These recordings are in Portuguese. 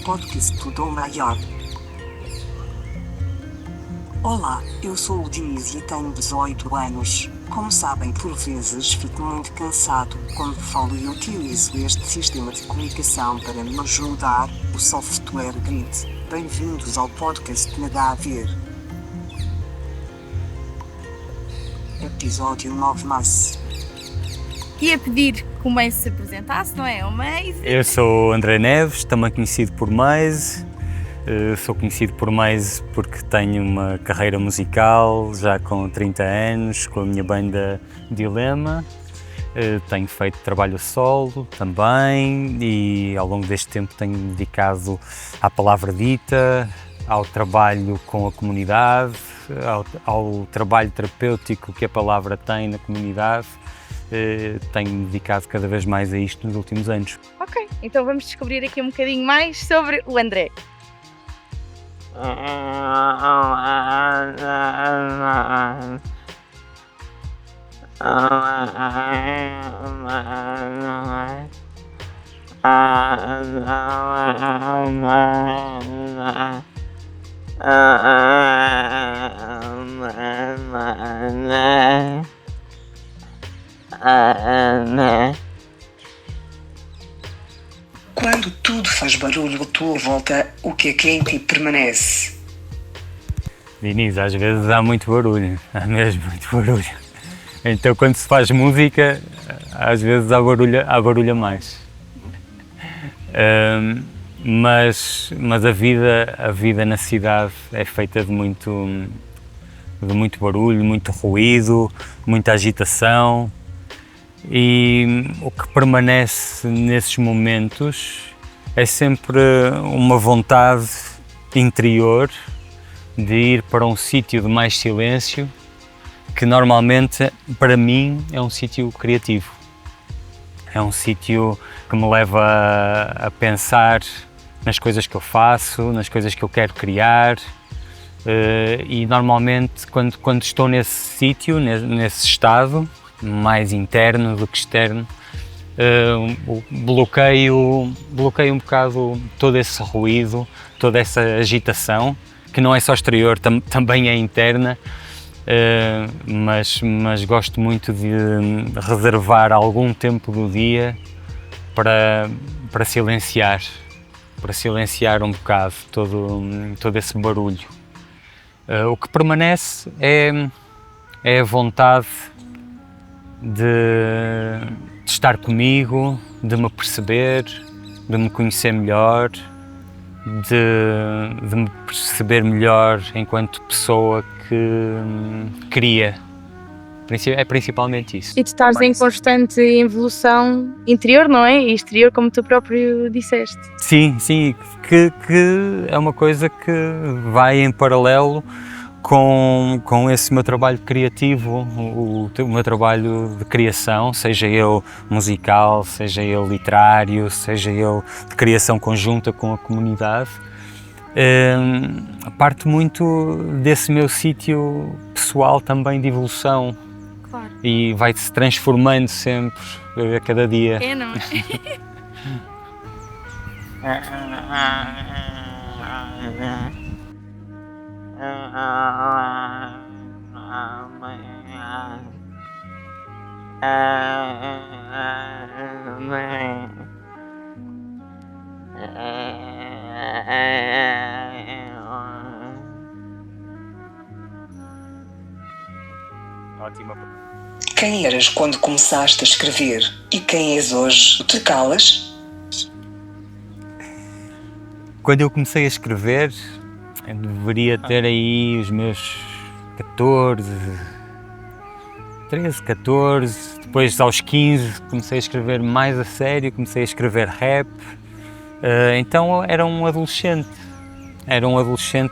podcast do maior. Olá, eu sou o Diniz e tenho 18 anos. Como sabem, por vezes fico muito cansado quando falo e utilizo este sistema de comunicação para me ajudar, o software Grid. Bem-vindos ao podcast Nada a Ver. Episódio 9 Mas. Ia pedir que o Maze se apresentasse, não é? O Maze. Eu sou o André Neves, também conhecido por Maze. Sou conhecido por Maze porque tenho uma carreira musical já com 30 anos, com a minha banda Dilema. Tenho feito trabalho solo também e ao longo deste tempo tenho-me dedicado à palavra dita, ao trabalho com a comunidade, ao trabalho terapêutico que a palavra tem na comunidade. Tenho-me dedicado cada vez mais a isto nos últimos anos. Ok, então vamos descobrir aqui um bocadinho mais sobre o André. Quando tudo faz barulho à tua volta, o que é quente e permanece? Diniz, às vezes há muito barulho, há mesmo muito barulho. Então quando se faz música, às vezes há barulho a mais. Mas a vida na cidade é feita de muito barulho, muito ruído, muita agitação. E o que permanece nesses momentos é sempre uma vontade interior de ir para um sítio de mais silêncio, que normalmente para mim é um sítio criativo. É um sítio que me leva a pensar nas coisas que eu faço, nas coisas que eu quero criar. E normalmente quando estou nesse sítio, nesse estado, mais interno do que externo, bloqueio um bocado todo esse ruído, toda essa agitação, que não é só exterior, também é interna, mas gosto muito de reservar algum tempo do dia para silenciar um bocado todo esse barulho. O que permanece é a vontade de estar comigo, de me perceber, de me conhecer melhor, de me perceber melhor enquanto pessoa que cria. É principalmente isso. E tu estás em constante evolução interior, não é? E exterior, como tu próprio disseste. Sim, que é uma coisa que vai em paralelo com esse meu trabalho criativo, o meu trabalho de criação, seja ele musical, seja ele literário, seja ele de criação conjunta com a comunidade, parte muito desse meu sítio pessoal também de evolução. Claro. E vai-se transformando sempre a cada dia. É, não é? Ótima. Quem eras quando começaste a escrever e quem és hoje? Te calas? Quando eu comecei a escrever, eu deveria ter aí os meus 13, 14, depois aos 15 comecei a escrever mais a sério, comecei a escrever rap, então era um adolescente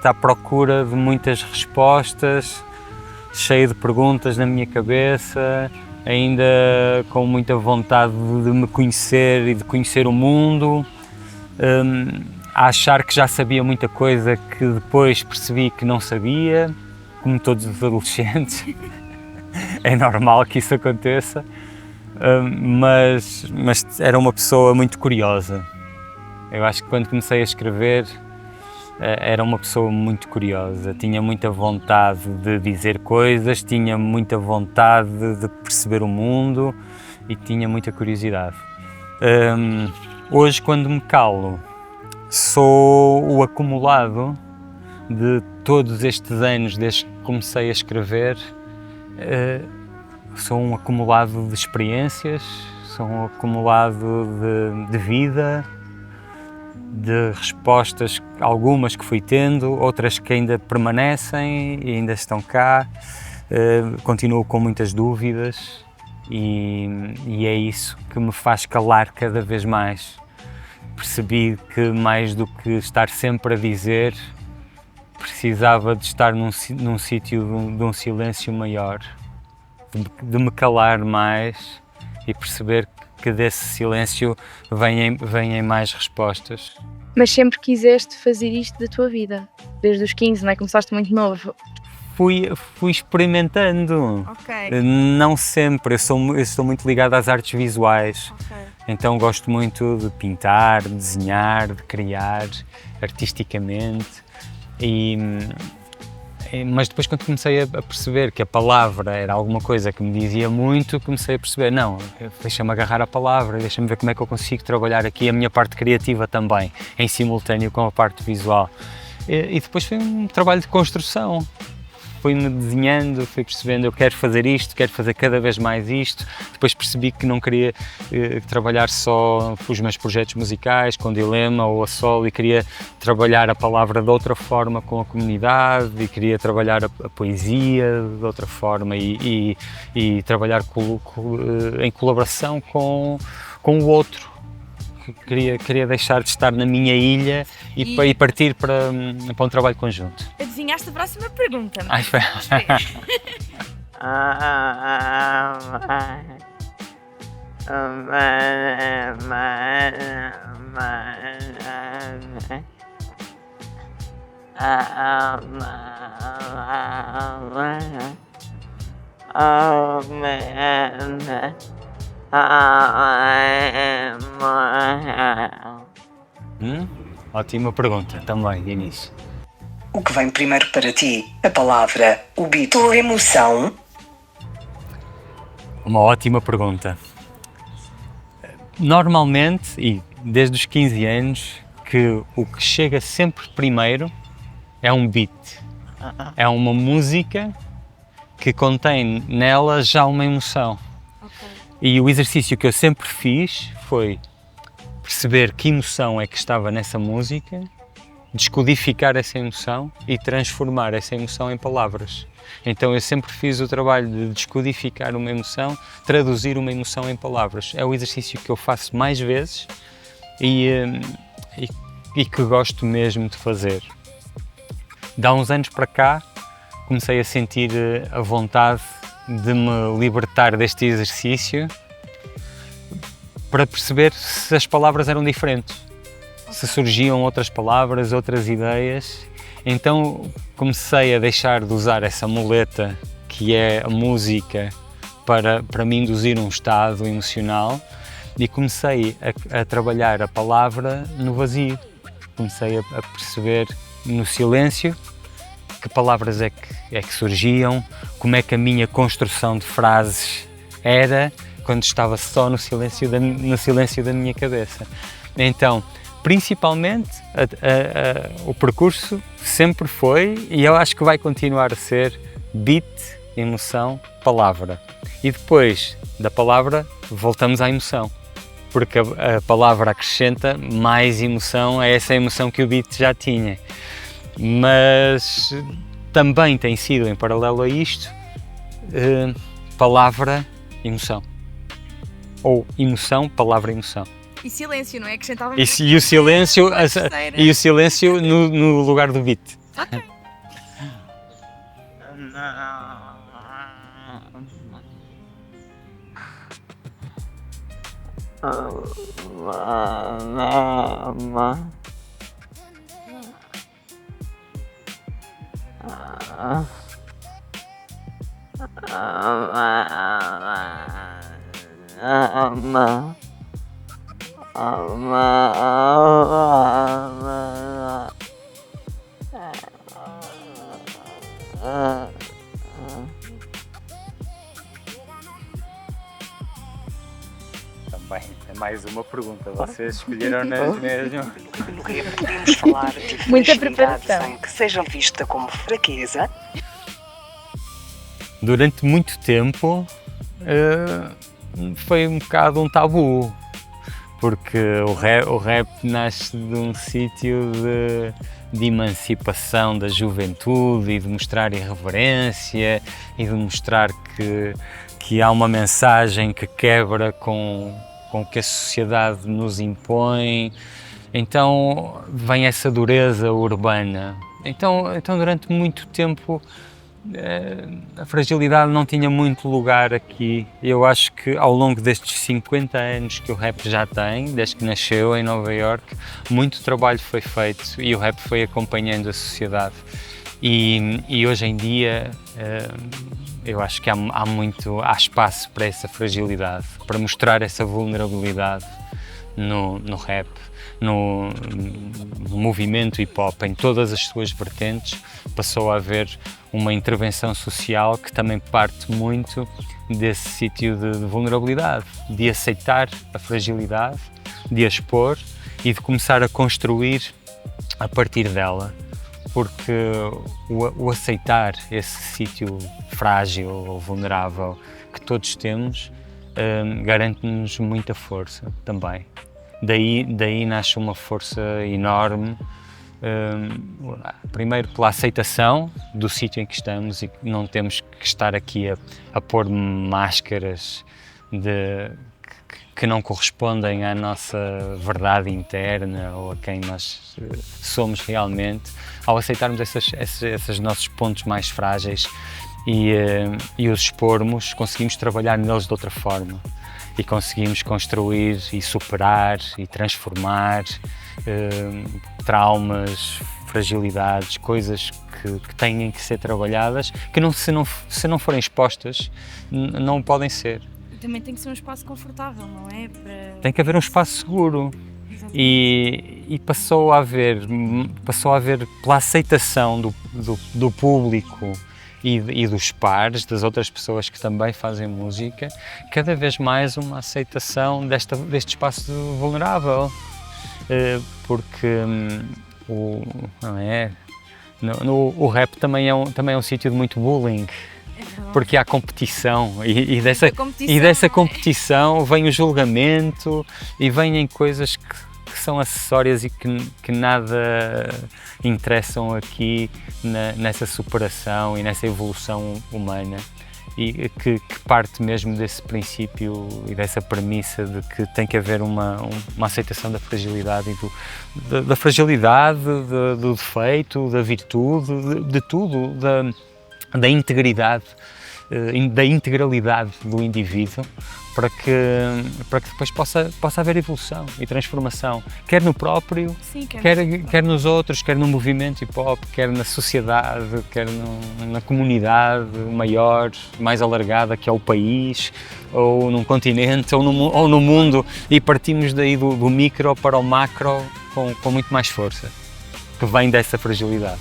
à procura de muitas respostas, cheio de perguntas na minha cabeça, ainda com muita vontade de me conhecer e de conhecer o mundo, a achar que já sabia muita coisa que depois percebi que não sabia, como todos os adolescentes. É normal que isso aconteça, mas era uma pessoa muito curiosa Eu acho que quando comecei a escrever era uma pessoa muito curiosa, tinha muita vontade de dizer coisas, tinha muita vontade de perceber o mundo e tinha muita curiosidade. Hoje, quando me calo, sou o acumulado de todos estes anos desde que comecei a escrever. Sou um acumulado de experiências, sou um acumulado de vida, de respostas, algumas que fui tendo, outras que ainda permanecem e ainda estão cá. Continuo com muitas dúvidas e é isso que me faz calar cada vez mais. Percebi que mais do que estar sempre a dizer, precisava de estar num sítio de um silêncio maior, de me calar mais e perceber que desse silêncio vêm mais respostas. Mas sempre quiseste fazer isto da tua vida, desde os 15, não é? Começaste muito novo. Fui experimentando, não sempre, eu estou muito ligado às artes visuais, então gosto muito de pintar, de desenhar, de criar artisticamente, mas depois quando comecei a perceber que a palavra era alguma coisa que me dizia muito, comecei a perceber, não, deixa-me agarrar a palavra, deixa-me ver como é que eu consigo trabalhar aqui a minha parte criativa também, em simultâneo com a parte visual. E depois foi um trabalho de construção. Fui-me desenhando, fui percebendo, eu quero fazer isto, quero fazer cada vez mais isto. Depois percebi que não queria trabalhar só os meus projetos musicais, com Dilema ou a solo, e queria trabalhar a palavra de outra forma com a comunidade, e queria trabalhar a poesia de outra forma e trabalhar em colaboração com o outro. Queria deixar de estar na minha ilha e partir para um trabalho conjunto. Adivinhaste a próxima pergunta. Ai, espera. Ótima pergunta também, de início. O que vem primeiro para ti? A palavra, o beat ou a emoção? Uma ótima pergunta. Normalmente, e desde os 15 anos, que o que chega sempre primeiro é um beat. É uma música que contém nela já uma emoção. E o exercício que eu sempre fiz foi perceber que emoção é que estava nessa música, descodificar essa emoção e transformar essa emoção em palavras. Então eu sempre fiz o trabalho de descodificar uma emoção, traduzir uma emoção em palavras. É o exercício que eu faço mais vezes e que gosto mesmo de fazer. De há uns anos para cá comecei a sentir a vontade de me libertar deste exercício para perceber se as palavras eram diferentes, se surgiam outras palavras, outras ideias. Então comecei a deixar de usar essa muleta que é a música para me induzir um estado emocional e comecei a trabalhar a palavra no vazio. Comecei a perceber no silêncio que palavras é que surgiam, como é que a minha construção de frases era quando estava só no silêncio da minha cabeça. Então, principalmente, o percurso sempre foi, e eu acho que vai continuar a ser, beat, emoção, palavra. E depois da palavra voltamos à emoção, porque a palavra acrescenta mais emoção a essa emoção que o beat já tinha. Mas também tem sido, em paralelo a isto, palavra, emoção. Ou emoção, palavra, emoção. E silêncio, não é? Acrescentava E o silêncio no lugar do beat. Ok. mais uma pergunta. Vocês escolheram nas mesmas. No rap podemos falar de Muita fragilidade preparação. sem que seja vista como fraqueza. Durante muito tempo foi um bocado um tabu, porque o rap nasce de um sítio de emancipação da juventude e de mostrar irreverência e de mostrar que há uma mensagem que quebra com o que a sociedade nos impõe. Então vem essa dureza urbana. Então durante muito tempo a fragilidade não tinha muito lugar aqui. Eu acho que ao longo destes 50 anos que o rap já tem, desde que nasceu em Nova Iorque, muito trabalho foi feito e o rap foi acompanhando a sociedade. E hoje em dia eu acho que há espaço para essa fragilidade, para mostrar essa vulnerabilidade no rap, no movimento hip-hop, em todas as suas vertentes. Passou a haver uma intervenção social que também parte muito desse sítio de vulnerabilidade, de aceitar a fragilidade, de a expor e de começar a construir a partir dela. Porque o aceitar esse sítio frágil ou vulnerável que todos temos garante-nos muita força também. Daí nasce uma força enorme, primeiro pela aceitação do sítio em que estamos e que não temos que estar aqui a pôr máscaras que não correspondem à nossa verdade interna ou a quem nós somos realmente. Ao aceitarmos esses nossos pontos mais frágeis e os expormos, conseguimos trabalhar neles de outra forma e conseguimos construir e superar e transformar traumas, fragilidades, coisas que têm que ser trabalhadas, que se não forem expostas, não podem ser. Também tem que ser um espaço confortável, não é? Tem que haver um espaço seguro. E passou a haver, pela aceitação do público e dos pares, das outras pessoas que também fazem música, cada vez mais uma aceitação deste espaço vulnerável. Porque o rap também é um sítio de muito bullying. Porque há competição e dessa competição vem o julgamento e vêm coisas que são acessórias e que nada interessam aqui nessa superação e nessa evolução humana, e que parte mesmo desse princípio e dessa premissa de que tem que haver uma aceitação da fragilidade e da fragilidade, do defeito, da virtude, de tudo, da integridade, da integralidade do indivíduo, para que depois possa haver evolução e transformação, quer no próprio, Sim, quer nos outros, quer no movimento hip-hop, quer na sociedade, quer na comunidade maior, mais alargada, que é o país, ou num continente, ou no mundo, e partimos daí do micro para o macro com muito mais força, que vem dessa fragilidade.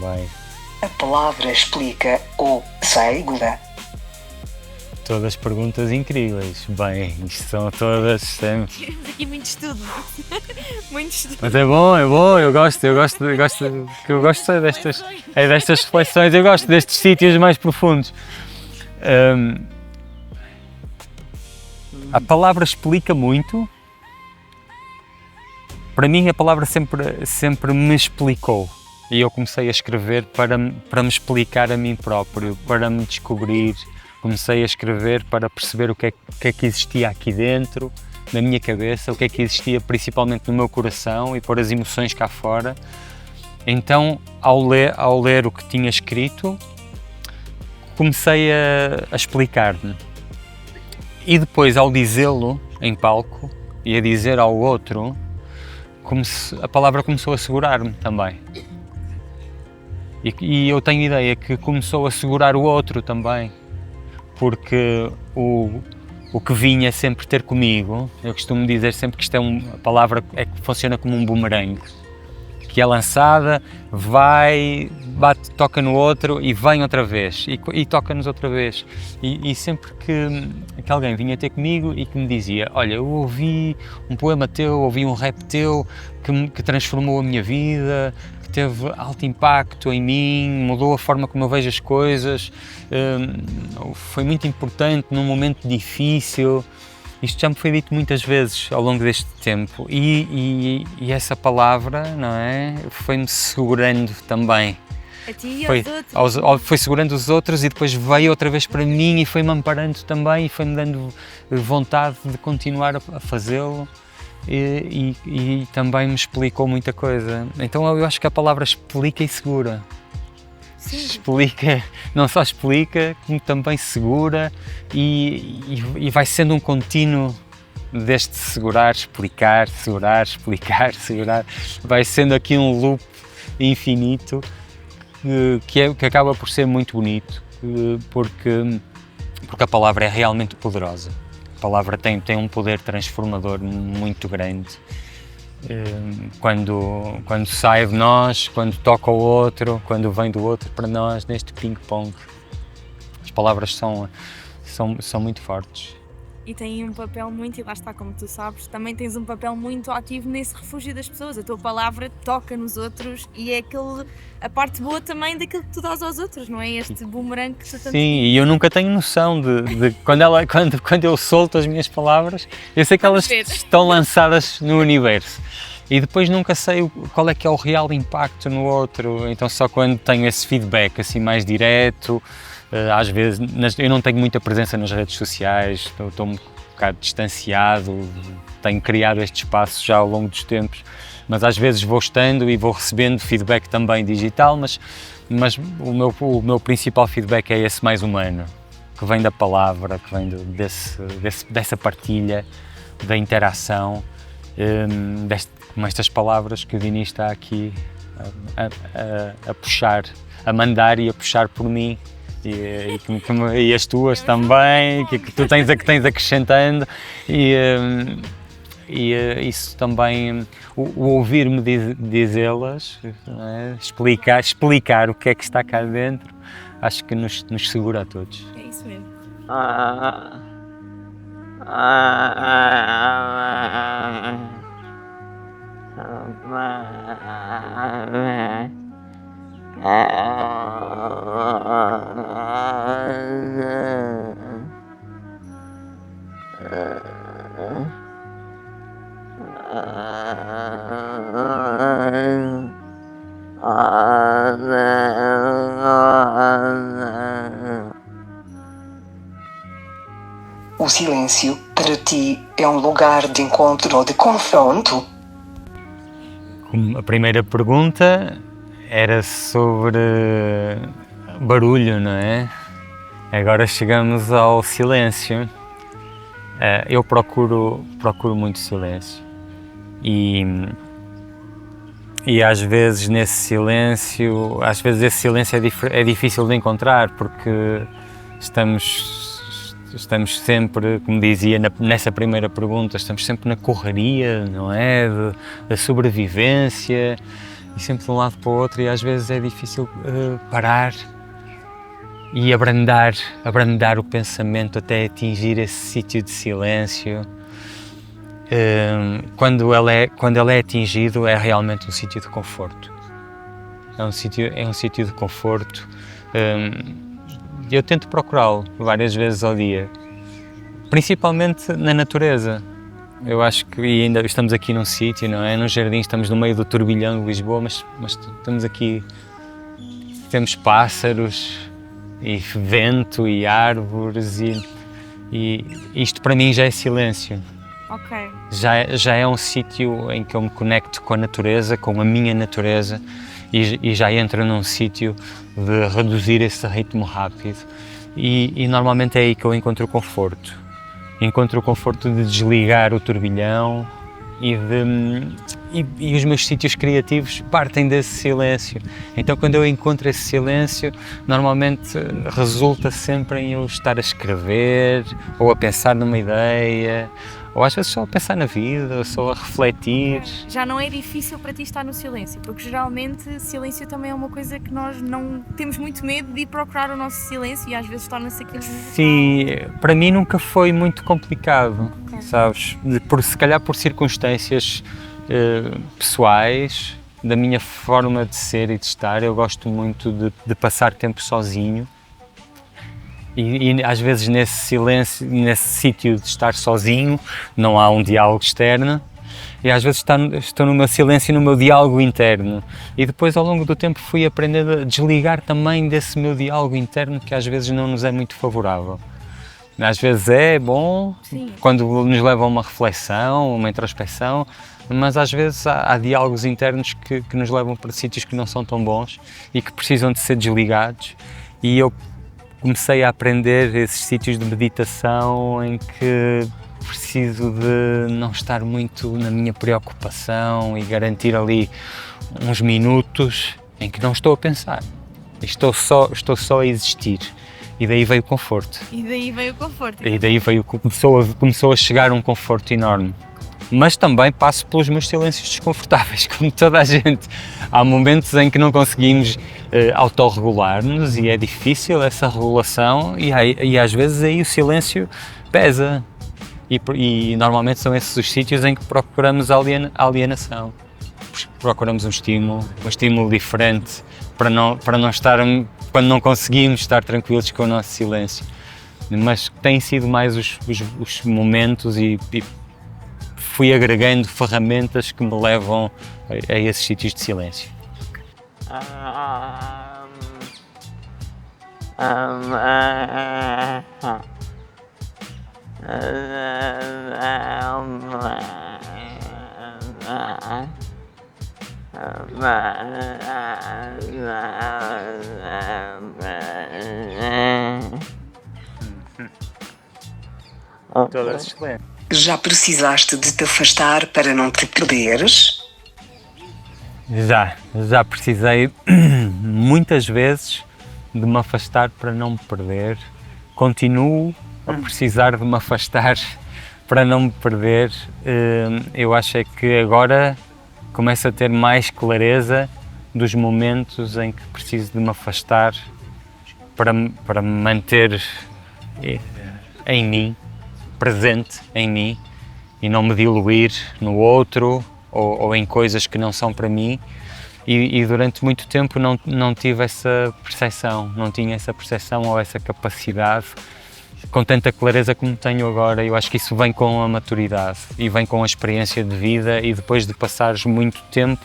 Bem, A palavra explica ou segura. todas perguntas incríveis. Bem, isto são todas. Temos aqui muito estudo. Muito estudo. Mas é bom, eu gosto destas reflexões, eu gosto destes sítios mais profundos. A palavra explica muito. Para mim a palavra sempre me explicou e eu comecei a escrever para me explicar a mim próprio, para me descobrir. Comecei a escrever para perceber o que é que existia aqui dentro, na minha cabeça, o que é que existia principalmente no meu coração e pôr as emoções cá fora. Então, ao ler o que tinha escrito, comecei a explicar-me. E depois, ao dizê-lo em palco e a dizer ao outro, a palavra começou a segurar-me também. E eu tenho ideia que começou a segurar o outro também, porque o que vinha sempre ter comigo, eu costumo dizer sempre que isto a palavra é que funciona como um boomerang, que é lançada, vai, bate, toca no outro e vem outra vez, e toca-nos outra vez. E sempre que alguém vinha ter comigo e que me dizia, olha, eu ouvi um poema teu, ouvi um rap teu que transformou a minha vida, que teve alto impacto em mim, mudou a forma como eu vejo as coisas, foi muito importante num momento difícil. Isto já me foi dito muitas vezes ao longo deste tempo e essa palavra, não é, foi-me segurando também. A ti e aos outros. Foi segurando os outros e depois veio outra vez para mim e foi-me amparando também e foi-me dando vontade de continuar a fazê-lo e também me explicou muita coisa. Então eu acho que a palavra explica e segura. Sim. Explica, não só explica, como também segura e vai sendo um contínuo deste segurar, explicar, segurar, explicar, segurar. Vai sendo aqui um loop infinito que acaba por ser muito bonito, porque a palavra é realmente poderosa. A palavra tem um poder transformador muito grande. Quando sai de nós, quando toca o outro, quando vem do outro para nós, neste ping-pong. As palavras são muito fortes. E tem um papel muito, e lá está, como tu sabes, também tens um papel muito ativo nesse refúgio das pessoas. A tua palavra toca nos outros e é a parte boa também daquilo que tu dás aos outros, não é? Este boomerang que tu tanto... Sim, e eu nunca tenho noção de quando eu solto as minhas palavras, eu sei que elas estão lançadas no universo. E depois nunca sei qual é que é o real impacto no outro, então só quando tenho esse feedback assim mais direto. Às vezes, eu não tenho muita presença nas redes sociais, estou um bocado distanciado, tenho criado este espaço já ao longo dos tempos, mas às vezes vou estando e vou recebendo feedback também digital, mas o meu principal feedback é esse mais humano, que vem da palavra, que vem dessa partilha, da interação, como estas palavras que o Dini está aqui a puxar, a mandar e a puxar por mim. E as tuas também, que tu tens acrescentando e isso também, o ouvir-me dizê-las, é? explicar o que é que está cá dentro, acho que nos segura a todos. É isso mesmo. O silêncio, para ti, é um lugar de encontro ou de confronto? A primeira pergunta era sobre barulho, não é? Agora chegamos ao silêncio. Eu procuro muito silêncio e às vezes esse silêncio é difícil de encontrar porque estamos sempre, como dizia nessa primeira pergunta, estamos sempre na correria, não é? Da sobrevivência e sempre de um lado para o outro e às vezes é difícil parar e abrandar o pensamento até atingir esse sítio de silêncio. Quando ele é atingido é realmente um sítio de conforto. É um sítio de conforto. Eu tento procurá-lo várias vezes ao dia, principalmente na natureza. Eu acho que ainda estamos aqui num sítio, não é? No jardim, estamos no meio do turbilhão de Lisboa, mas estamos aqui, temos pássaros e vento e árvores e isto para mim já é silêncio. Ok. Já é um sítio em que eu me conecto com a natureza, com a minha natureza e já entro num sítio de reduzir esse ritmo rápido e normalmente é aí que eu encontro o conforto. Encontro o conforto de desligar o turbilhão e os meus sítios criativos partem desse silêncio. Então quando eu encontro esse silêncio, normalmente resulta sempre em eu estar a escrever ou a pensar numa ideia ou às vezes só a pensar na vida, só a refletir. Já não é difícil para ti estar no silêncio, porque geralmente silêncio também é uma coisa que nós não temos muito medo de ir procurar o nosso silêncio e às vezes torna-se aquilo. Sim, para mim nunca foi muito complicado, sabes? Se calhar por circunstâncias pessoais, da minha forma de ser e de estar, eu gosto muito de passar tempo sozinho. E às vezes nesse silêncio, nesse sítio de estar sozinho, não há um diálogo externo, e às vezes estou no meu silêncio e no meu diálogo interno. E depois, ao longo do tempo, fui aprendendo a desligar também desse meu diálogo interno, que às vezes não nos é muito favorável. Às vezes é bom, Sim. quando nos leva a uma reflexão, uma introspecção, mas às vezes há diálogos internos que nos levam para sítios que não são tão bons e que precisam de ser desligados. E eu comecei a aprender esses sítios de meditação em que preciso de não estar muito na minha preocupação e garantir ali uns minutos em que não estou a pensar, estou só a existir. E daí veio o conforto. E daí veio o conforto. E daí começou a chegar um conforto enorme. Mas também passo pelos meus silêncios desconfortáveis, como toda a gente. Há momentos em que não conseguimos autorregular-nos e é difícil essa regulação e às vezes aí o silêncio pesa. E normalmente são esses os sítios em que procuramos a alienação. Procuramos um estímulo diferente para não estar, quando não conseguimos estar tranquilos com o nosso silêncio. Mas têm sido mais os momentos e fui agregando ferramentas que me levam a esses sítios de silêncio. Todas excelentes. Já precisaste de te afastar para não te perderes? Já precisei muitas vezes de me afastar para não me perder. Continuo a precisar de me afastar para não me perder. Eu acho é que agora começo a ter mais clareza dos momentos em que preciso de me afastar para me manter em mim, presente em mim e não me diluir no outro ou em coisas que não são para mim. E durante muito tempo não tive essa percepção, não tinha essa percepção ou essa capacidade com tanta clareza como tenho agora. Eu acho que isso vem com a maturidade e vem com a experiência de vida e depois de passares muito tempo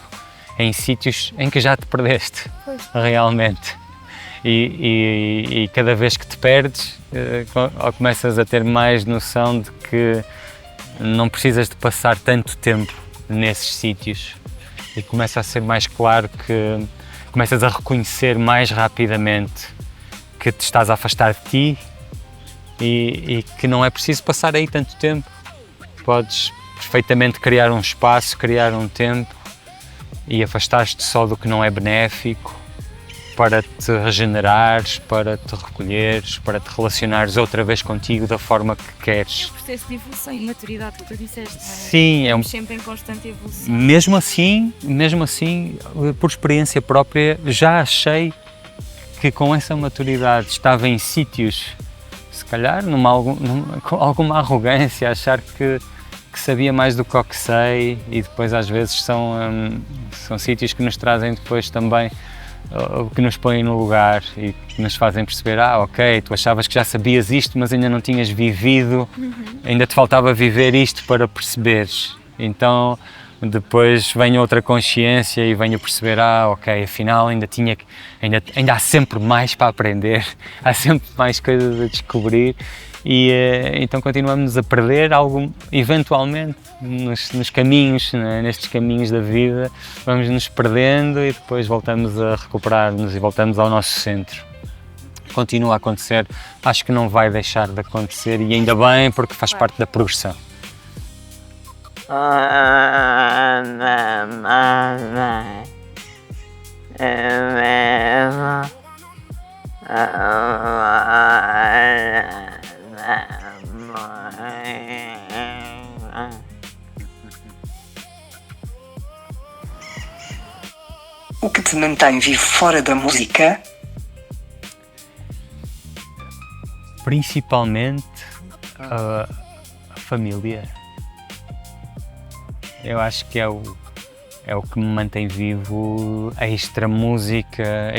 em sítios em que já te perdeste, realmente. E cada vez que te perdes, começas a ter mais noção de que não precisas de passar tanto tempo nesses sítios e começa a ser mais claro que começas a reconhecer mais rapidamente que te estás a afastar de ti e que não é preciso passar aí tanto tempo. Podes perfeitamente criar um espaço, criar um tempo e afastar-te só do que não é benéfico para te regenerares, para te recolheres, para te relacionares outra vez contigo da forma que queres. É um processo de evolução e maturidade que tu disseste, não é? Sim, Estamos sempre em constante evolução. Mesmo assim, por experiência própria, já achei que com essa maturidade estava em sítios, se calhar com alguma arrogância, achar que sabia mais do que o que sei, e depois às vezes são sítios que nos trazem depois também que nos põem no lugar e que nos fazem perceber, ok, tu achavas que já sabias isto, mas ainda não tinhas vivido, ainda te faltava viver isto para perceberes. Então depois vem outra consciência e venho perceber, ok, afinal ainda há sempre mais para aprender, há sempre mais coisas a descobrir. E então continuamos a perder algo, eventualmente, nos caminhos, né? Nestes caminhos da vida, vamos nos perdendo e depois voltamos a recuperar-nos e voltamos ao nosso centro. Continua a acontecer, acho que não vai deixar de acontecer e ainda bem, porque faz parte da progressão. te mantém vivo fora da música? Principalmente a família. Eu acho que é o que me mantém vivo, extra música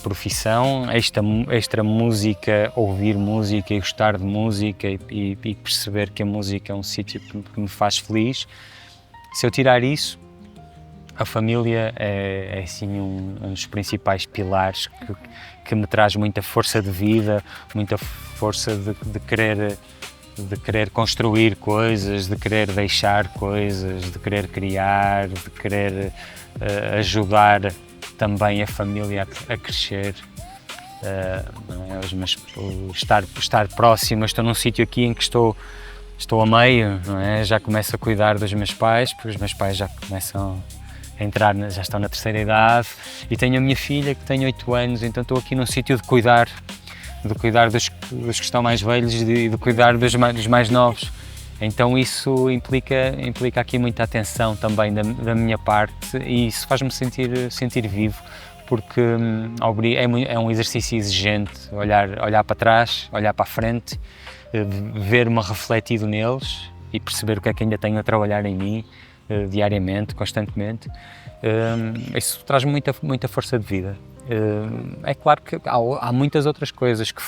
profissão, extra música, ouvir música e gostar de música e perceber que a música é um sítio que me faz feliz. Se eu tirar isso, a família é assim um dos principais pilares que me traz muita força de vida, muita força de querer construir coisas, de querer deixar coisas, de querer criar, de querer ajudar também a família a crescer. Não é? Estar próximo. Estou num sítio aqui em que estou a meio, não é? Já começo a cuidar dos meus pais, porque os meus pais já começam a entrar, já estão na terceira idade, e tenho a minha filha que tem 8 anos, então estou aqui num sítio de cuidar dos que estão mais velhos e de cuidar dos mais novos. Então isso implica aqui muita atenção também da minha parte, e isso faz-me sentir vivo, porque é um exercício exigente, olhar para trás, olhar para a frente, ver-me refletido neles e perceber o que é que ainda tenho a trabalhar em mim, diariamente, constantemente. Isso traz muita força de vida. É claro que há muitas outras coisas que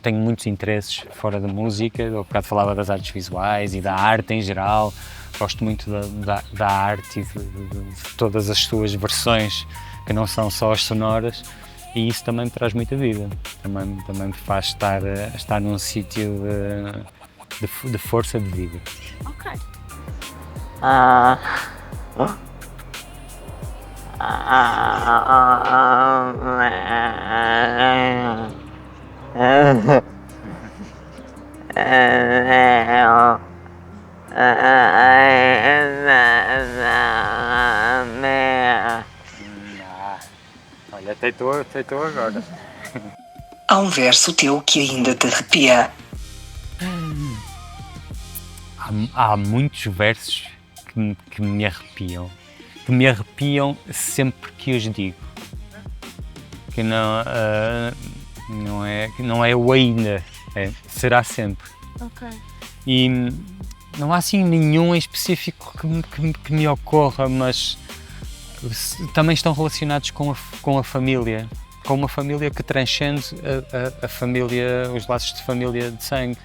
tenho muitos interesses fora da música. Eu há bocado falava das artes visuais e da arte em geral. Gosto muito da arte e de todas as suas versões, que não são só as sonoras, e isso também me traz muita vida. Também me faz estar num sítio de força de vida. Ok. Olha, aceitou agora. Há um verso teu que ainda te arrepia. Há muitos versos que me arrepiam. Que me arrepiam sempre que os digo. Que não é o ainda, será sempre. Ok. E não há assim nenhum em específico que me ocorra, mas também estão relacionados com a família. Com uma família que transcende a família, os laços de família de sangue.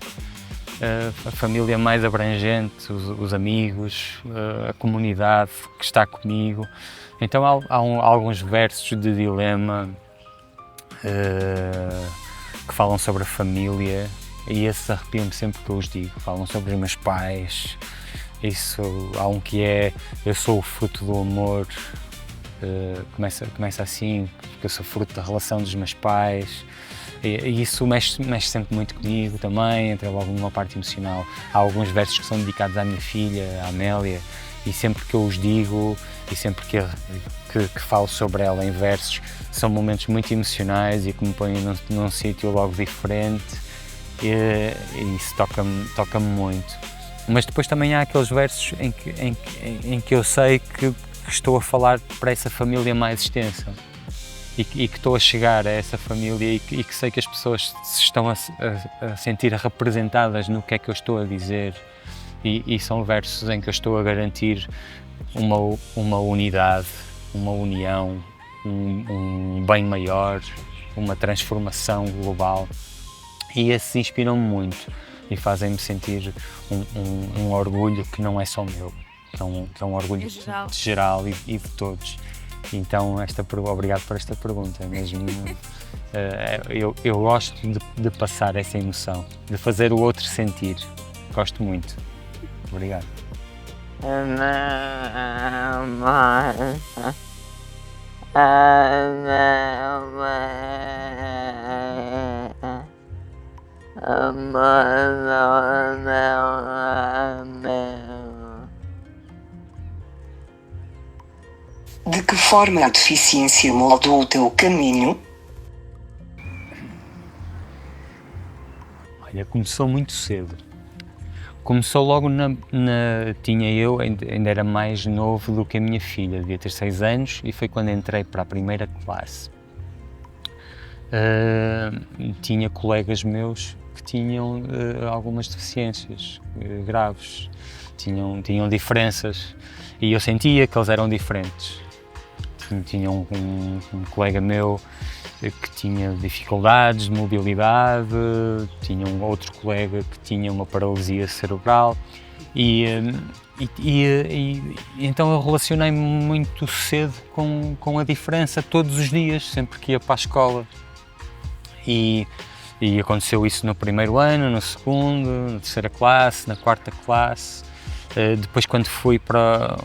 A família mais abrangente, os amigos, a comunidade que está comigo. Então há alguns versos de Dilema que falam sobre a família, e esses arrepiam-me sempre que eu os digo. Falam sobre os meus pais. Há um que é: eu sou o fruto do amor. Começa assim, porque eu sou fruto da relação dos meus pais. E isso mexe sempre muito comigo também, entra logo numa parte emocional. Há alguns versos que são dedicados à minha filha, à Amélia, e sempre que eu os digo e sempre que falo sobre ela em versos, são momentos muito emocionais e que me põem num sítio logo diferente, e isso toca-me muito. Mas depois também há aqueles versos em que eu sei que estou a falar para essa família mais extensa. E que estou a chegar a essa família e que sei que as pessoas se estão a sentir representadas no que é que eu estou a dizer, e são versos em que eu estou a garantir uma unidade, uma união, um bem maior, uma transformação global, e esses inspiram-me muito e fazem-me sentir um orgulho que não é só meu, que é um orgulho geral e de todos. Então, obrigado por esta pergunta mesmo. Eu gosto de passar essa emoção, de fazer o outro sentir. Gosto muito. Obrigado. De que forma a deficiência moldou o teu caminho? Olha, começou muito cedo. Começou logo ainda era mais novo do que a minha filha, devia ter 6 anos, e foi quando entrei para a primeira classe. Tinha colegas meus que tinham algumas deficiências graves, tinham diferenças, e eu sentia que eles eram diferentes. Tinha um colega meu que tinha dificuldades de mobilidade, tinha um outro colega que tinha uma paralisia cerebral e então eu relacionei-me muito cedo com a diferença todos os dias, sempre que ia para a escola. E aconteceu isso no primeiro ano, no segundo, na terceira classe, na quarta classe. Depois, quando fui para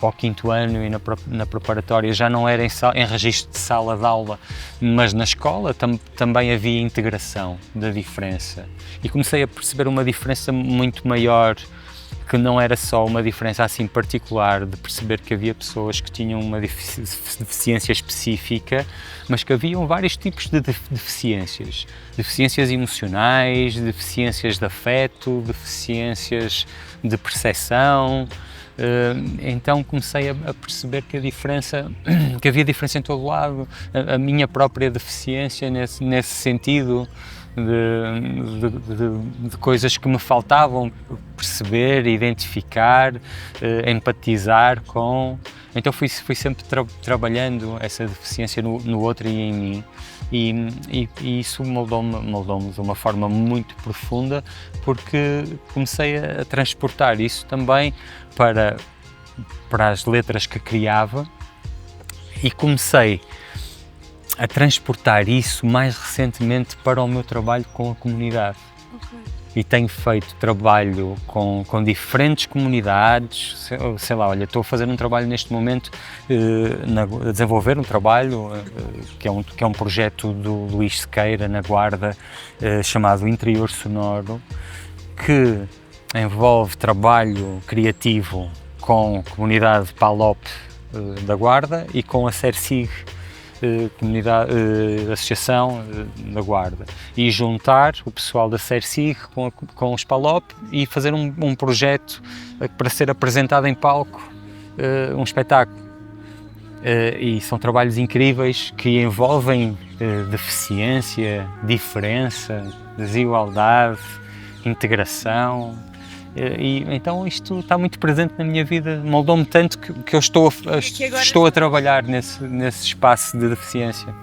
o quinto ano e na preparatória, já não era em registro de sala de aula, mas na escola também havia integração da diferença. E comecei a perceber uma diferença muito maior, que não era só uma diferença assim particular, de perceber que havia pessoas que tinham uma deficiência específica, mas que haviam vários tipos de deficiências. Deficiências emocionais, deficiências de afeto, deficiências de percepção. Então comecei a perceber que havia diferença em todo lado. A minha própria deficiência nesse sentido, de coisas que me faltavam perceber, identificar, empatizar com. Então fui sempre trabalhando essa deficiência no outro e em mim, e isso moldou-me de uma forma muito profunda, porque comecei a transportar isso também para as letras que criava, e comecei a transportar isso mais recentemente para o meu trabalho com a comunidade. Ok. E tenho feito trabalho com diferentes comunidades, sei lá, olha, estou a fazer um trabalho neste momento, a desenvolver um trabalho que é um projeto do Luís Sequeira, na Guarda, chamado Interior Sonoro, que envolve trabalho criativo com a comunidade PALOP da Guarda e com a CERSIG, Associação da Guarda, e juntar o pessoal da CERSIG com os PALOP e fazer um projeto para ser apresentado em palco, um espetáculo. E são trabalhos incríveis que envolvem deficiência, diferença, desigualdade, integração. E então isto está muito presente na minha vida, moldou-me tanto que eu estou a trabalhar nesse espaço de deficiência.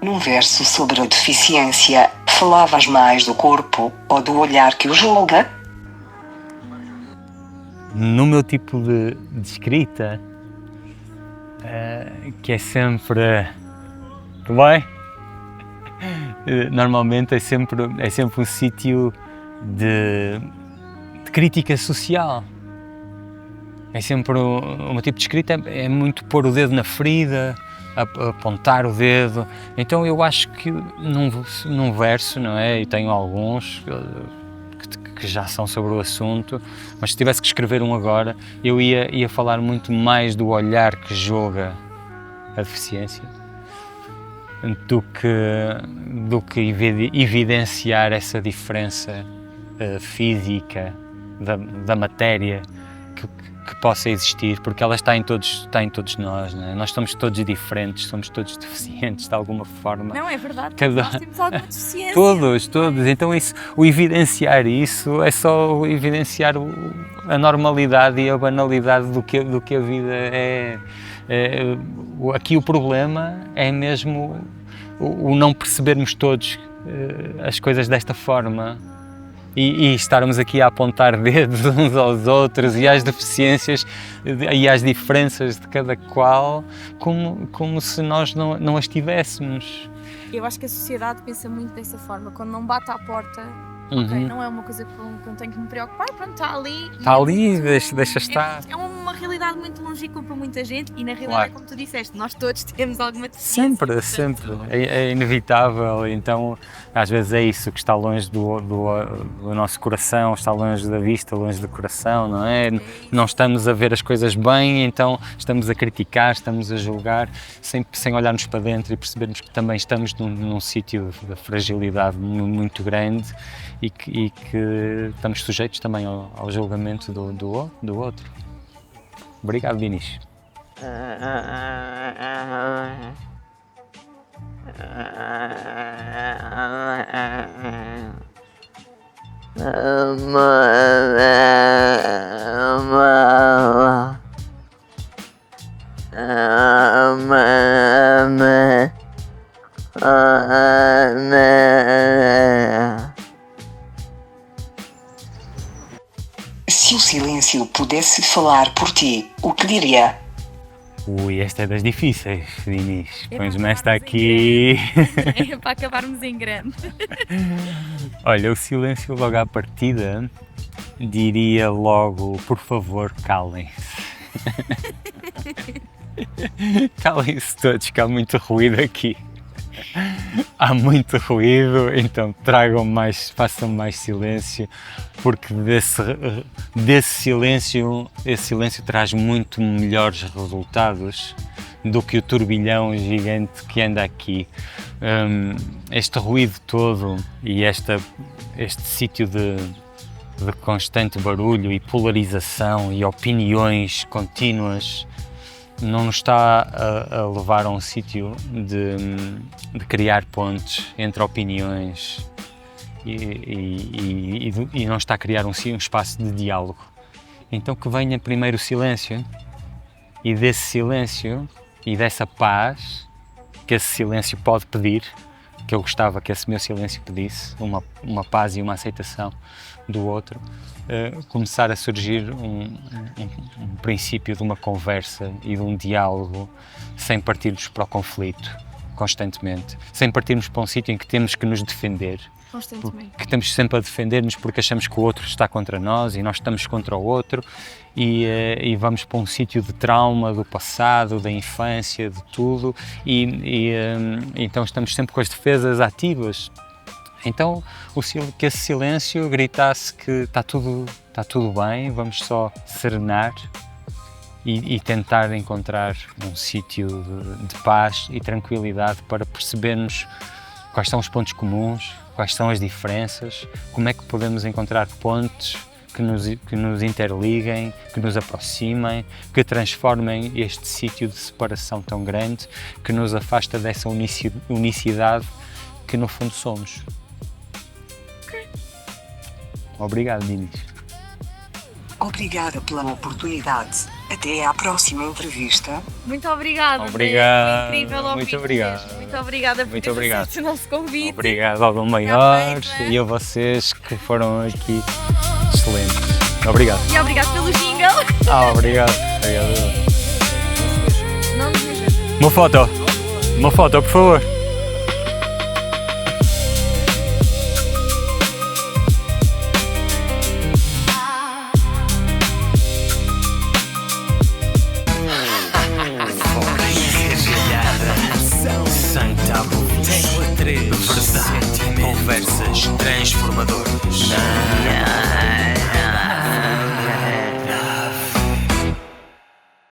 Num verso sobre a deficiência, falavas mais do corpo ou do olhar que o julga? No meu tipo de escrita, que é sempre, tudo bem? Normalmente é sempre um sítio de crítica social. É sempre o meu tipo de escrita é muito pôr o dedo na ferida, apontar o dedo. Então eu acho que num verso, não é? E tenho alguns que já são sobre o assunto, mas se tivesse que escrever um agora, eu ia falar muito mais do olhar que julga a deficiência do que evidenciar essa diferença física da matéria que possa existir, porque ela está em todos nós, não é? Nós somos todos diferentes, somos todos deficientes de alguma forma. Não, é verdade, Cada... nós temos alguma deficiência. Todos, então o evidenciar isso é só evidenciar a normalidade e a banalidade do que a vida é. Aqui o problema é mesmo o não percebermos todos as coisas desta forma. e estarmos aqui a apontar dedos uns aos outros e às deficiências e às diferenças de cada qual, como se nós não as tivéssemos. Eu acho que a sociedade pensa muito dessa forma, quando não bate à porta, Uhum. ok, não é uma coisa que eu tenho que me preocupar, pronto, está ali. Está ali, deixa estar. É uma realidade muito longínqua para muita gente e na realidade Claro. é como tu disseste, nós todos temos alguma deficiência. Sempre, sempre. É inevitável, então às vezes é isso que está longe do nosso coração, está longe da vista, longe do coração, não é? Não estamos a ver as coisas bem, então estamos a criticar, estamos a julgar, sem olharmos para dentro e percebermos que também estamos num sítio de fragilidade muito grande e que estamos sujeitos também ao julgamento do outro. Obrigado, Dinis. Se o silêncio pudesse falar por ti, o que diria? Ui, esta é das difíceis, Dinis. É Pões-me para esta acabarmos aqui. É para acabarmos em grande. Olha, o silêncio logo à partida diria logo, por favor, calem-se. Calem-se todos, que há muito ruído aqui. Há muito ruído, então façam mais silêncio, porque desse silêncio, esse silêncio traz muito melhores resultados do que o turbilhão gigante que anda aqui. Este ruído todo e este sítio de constante barulho e polarização e opiniões contínuas não nos está a levar a um sítio de criar pontes entre opiniões e não está a criar um espaço de diálogo. Então que venha primeiro o silêncio, e desse silêncio e dessa paz que esse silêncio pode pedir, que eu gostava que esse meu silêncio pedisse, uma paz e uma aceitação do outro, começar a surgir um princípio de uma conversa e de um diálogo, sem partirmos para o conflito constantemente, sem partirmos para um sítio em que temos que nos defender, Constantemente. que estamos sempre a defender-nos porque achamos que o outro está contra nós e nós estamos contra o outro, e vamos para um sítio de trauma do passado, da infância, de tudo, então estamos sempre com as defesas ativas. Então que esse silêncio gritasse que está tudo bem, vamos só serenar e tentar encontrar um sítio de paz e tranquilidade para percebermos quais são os pontos comuns, quais são as diferenças, como é que podemos encontrar pontes que nos interliguem, que nos aproximem, que transformem este sítio de separação tão grande, que nos afasta dessa unicidade que no fundo somos. Obrigado, Dinis. Obrigada pela oportunidade. Até à próxima entrevista. Muito obrigada. Obrigado. Foi incrível ouvir. Muito obrigado. Muito obrigada por Muito ter obrigado. aceito o nosso convite. Obrigado ao Dom Maior feito, é? e a vocês que foram aqui excelentes. Obrigado. E obrigado pelo jingle. Obrigado. Obrigado. Não nos deixes. Uma foto, por favor. Sem tabu, tecla 3, verdade, conversas transformadoras.